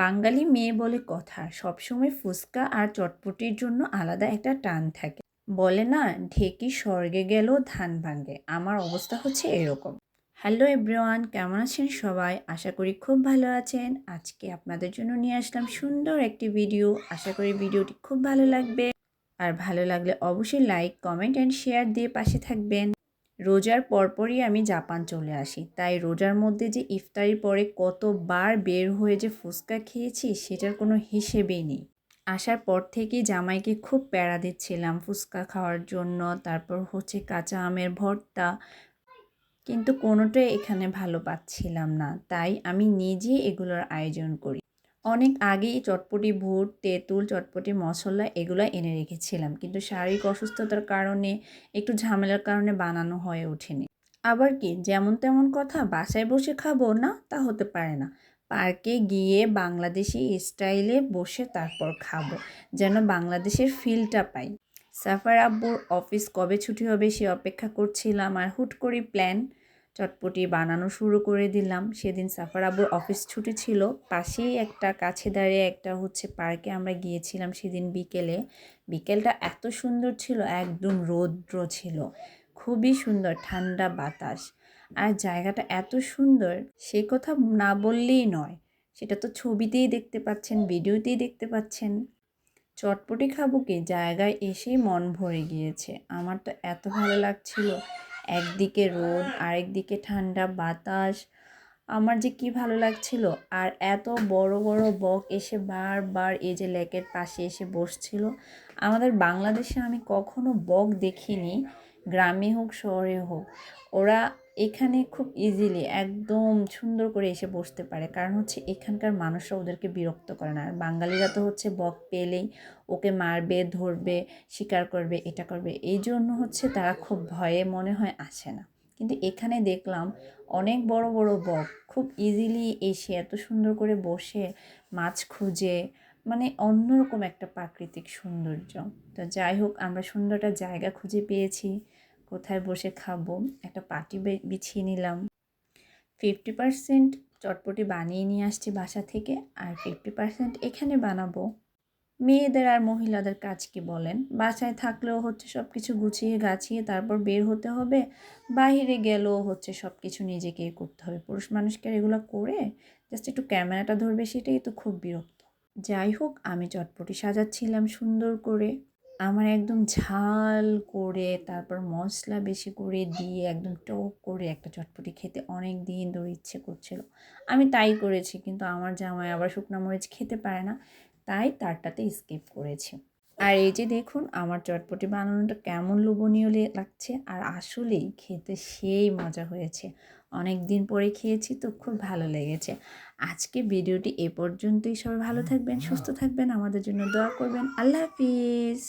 বাঙালি মেয়ে বলে কথা, সবসময় ফুচকা আর চটপটির জন্য আলাদা একটা টান থাকে। বলে না, ঢেকি স্বর্গে গেলেও ধান ভাঙে। আমার অবস্থা হচ্ছে এরকম। হ্যালো এভরিওয়ান, কেমন আছেন সবাই? আশা করি খুব ভালো আছেন। আজকে আপনাদের জন্য নিয়ে আসলাম সুন্দর একটি ভিডিও। আশা করি ভিডিওটি খুব ভালো লাগবে। আর ভালো লাগলে অবশ্যই লাইক, কমেন্ট অ্যান্ড শেয়ার দিয়ে পাশে থাকবেন। রোজার পরপরই আমি জাপান চলে আসি, তাই রোজার মধ্যে যে ইফতারির পরে কতবার বের হয়ে যে ফুচকা খেয়েছি সেটার কোনো হিসেবেই নেই। আসার পর থেকেই জামাইকে খুব প্যারা দিচ্ছিলাম ফুচকা খাওয়ার জন্য, তারপর হচ্ছে কাঁচা আমের ভর্তা, কিন্তু কোনোটাই এখানে ভালো পাচ্ছিলাম না। তাই আমি নিজেই এগুলোর আয়োজন করি। অনেক আগেই চটপটি ভুট, তেঁতুল, চটপটি মশলা এগুলো এনে রেখেছিলাম, কিন্তু শারীরিক অসুস্থতার কারণে একটু ঝামেলার কারণে বানানো হয়ে ওঠেনি। আবার কি যেমন তেমন কথা, বাসায় বসে খাবো না তা হতে পারে না। পার্কে গিয়ে বাংলাদেশি স্টাইলে বসে তারপর খাবো, যেন বাংলাদেশের ফিলটা পাই। সাফার আব্বুর অফিস কবে ছুটি হবে সে অপেক্ষা করছিলাম, আর হুট করে প্ল্যান, চটপটি বানানো শুরু করে দিলাম। সেদিন সাফার আব্বুর অফিস ছুটি ছিল। পাশেই একটা কাছে দাঁড়িয়ে একটা হচ্ছে পার্কে আমরা গিয়েছিলাম সেদিন বিকেলে। বিকেলটা এত সুন্দর ছিল, একদম রৌদ্র ছিল, খুবই সুন্দর ঠান্ডা বাতাস। আর জায়গাটা এত সুন্দর সে কথা না বললেই নয়। সেটা তো ছবিতেই দেখতে পাচ্ছেন, ভিডিওতেই দেখতে পাচ্ছেন। চটপটি খাবো কি, জায়গায় এসেই মন ভরে গিয়েছে। আমার তো এত ভালো লাগছিল, একদিকে রোদ আরেকদিকে ঠান্ডা বাতাস, আমার যে কি ভালো লাগছিল। আর এত বড় বড় বক এসে বারবার এই যে লেকের পাশে এসে বসছিল। আমাদের বাংলাদেশে আমি কখনো বক দেখিনি, গ্রামে হোক শহরে হোক। ওরা এখানে খুব ইজিলি একদম সুন্দর করে এসে বসতে পারে, কারণ হচ্ছে এখানকার মানুষরা ওদেরকে বিরক্ত করে না। আর বাঙালিরা তো হচ্ছে বক পেলেই ওকে মারবে, ধরবে, শিকার করবে, এটা করবে, এই জন্য হচ্ছে তারা খুব ভয়ে মনে হয় আসে না। কিন্তু এখানে দেখলাম অনেক বড় বড় বক খুব ইজিলি এসে এত সুন্দর করে বসে মাছ খুঁজে, মানে অন্যরকম একটা প্রাকৃতিক সৌন্দর্য। তো যাই হোক, আমরা সুন্দর একটা জায়গা খুঁজে পেয়েছি কোথায় বসে খাবো। একটা পাটি বিছিয়ে নিলাম। 50% চটপটি বানিয়ে নিয়ে আসছি বাসা থেকে, আর 50% এখানে বানাবো। মেয়েদের আর মহিলাদের কাজ কি বলেন? বাসায় থাকলেও হচ্ছে সব কিছু গুছিয়ে গাছিয়ে তারপর বের হতে হবে, বাইরে গেলেও হচ্ছে সব কিছু নিজেকেই করতে হবে। পুরুষ মানুষকে আর এগুলো করে জাস্ট একটু ক্যামেরাটা ধরবে, সেটাই তো খুব বিরক্ত। যাই হোক, আমি চটপটি সাজাচ্ছিলাম সুন্দর করে। আমার একদম ঝাল করে তারপর মশলা বেশি করে দিয়ে একদম টক করে একটা চটপটি খেতে অনেক দিন ধরে ইচ্ছে করছিল। আমি তাই করেছি, কিন্তু আমার জামাই আবার শুকনো মরিচ খেতে পারে না, তাই তারটাতে স্কিপ করেছি। আর এই যে দেখুন আমার চটপটি বানানোটা কেমন লোভনীয় লাগছে, আর আসলেই খেতে সেই মজা হয়েছে। অনেক দিন পরে খেয়েছি তো খুব ভালো লেগেছে। আজকে ভিডিওটি এ পর্যন্তই। সবাই ভালো থাকবেন, সুস্থ থাকবেন, আমাদের জন্য দোয়া করবেন। আল্লাহ হাফিজ।